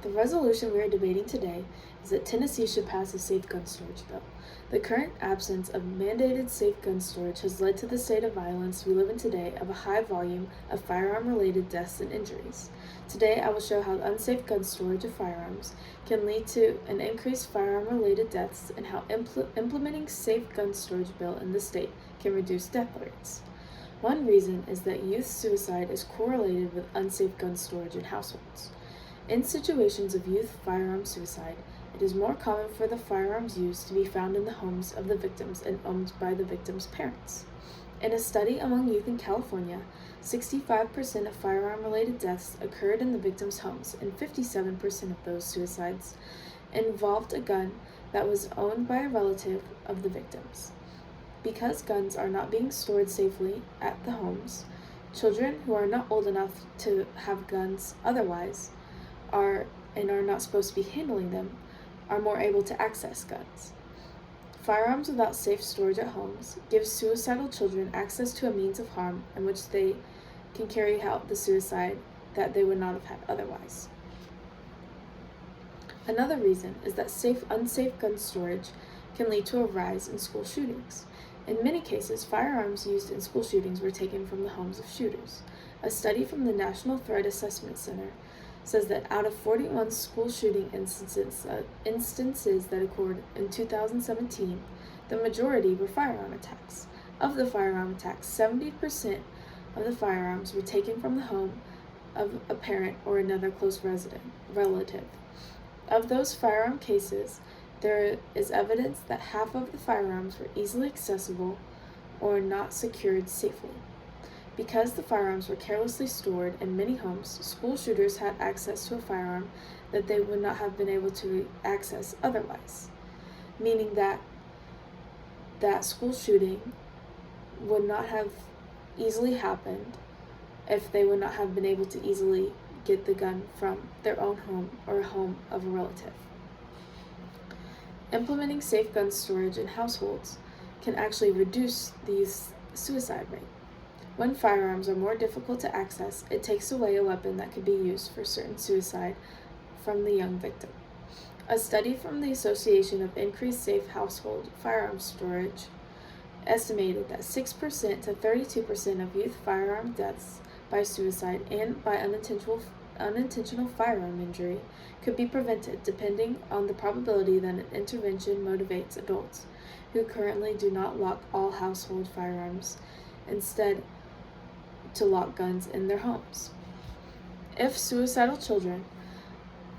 The resolution we are debating today is that Tennessee should pass a safe gun storage bill. The current absence of mandated safe gun storage has led to the state of violence we live in today of a high volume of firearm-related deaths and injuries. Today, I will show how unsafe gun storage of firearms can lead to an increased firearm-related deaths and how implementing safe gun storage bill in the state can reduce death rates. One reason is that youth suicide is correlated with unsafe gun storage in households. In situations of youth firearm suicide, it is more common for the firearms used to be found in the homes of the victims and owned by the victims' parents. In a study among youth in California, 65% of firearm-related deaths occurred in the victims' homes, and 57% of those suicides involved a gun that was owned by a relative of the victims. Because guns are not being stored safely at the homes, children who are not old enough to have guns otherwise are not supposed to be handling them are more able to access guns. Firearms without safe storage at homes give suicidal children access to a means of harm in which they can carry out the suicide that they would not have had otherwise. Another reason is that unsafe gun storage can lead to a rise in school shootings. In many cases, firearms used in school shootings were taken from the homes of shooters. A study from the National Threat Assessment Center says that out of 41 school shooting instances that occurred in 2017, the majority were firearm attacks. Of the firearm attacks, 70% of the firearms were taken from the home of a parent or another close relative. Of those firearm cases, there is evidence that half of the firearms were easily accessible or not secured safely. Because the firearms were carelessly stored in many homes, school shooters had access to a firearm that they would not have been able to access otherwise, meaning that school shooting would not have easily happened if they would not have been able to easily get the gun from their own home or a home of a relative. Implementing safe gun storage in households can actually reduce the youth suicide rate. When firearms are more difficult to access, it takes away a weapon that could be used for certain suicide from the young victim. A study from the Association of Increased Safe Household Firearms Storage estimated that 6% to 32% of youth firearm deaths by suicide and by unintentional firearm injury could be prevented depending on the probability that an intervention motivates adults who currently do not lock all household firearms, instead to lock guns in their homes. If suicidal children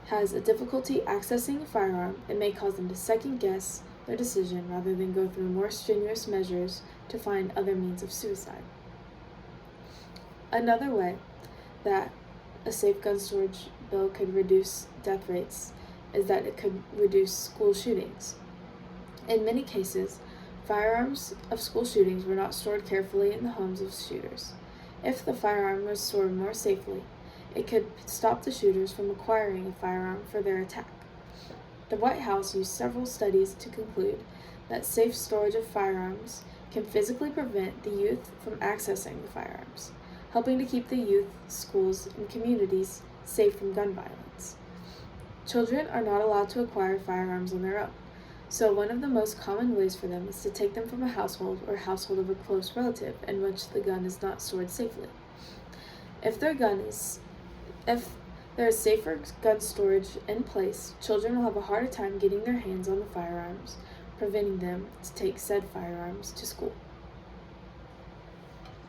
has a difficulty accessing a firearm, it may cause them to second guess their decision rather than go through more strenuous measures to find other means of suicide. Another way that a safe gun storage bill could reduce death rates is that it could reduce school shootings. In many cases, firearms of school shootings were not stored carefully in the homes of shooters. If the firearm was stored more safely, it could stop the shooters from acquiring a firearm for their attack. The White House used several studies to conclude that safe storage of firearms can physically prevent the youth from accessing the firearms, helping to keep the youth, schools, and communities safe from gun violence. Children are not allowed to acquire firearms on their own, so one of the most common ways for them is to take them from a household or household of a close relative in which the gun is not stored safely. If there is safer gun storage in place, children will have a harder time getting their hands on the firearms, preventing them to take said firearms to school.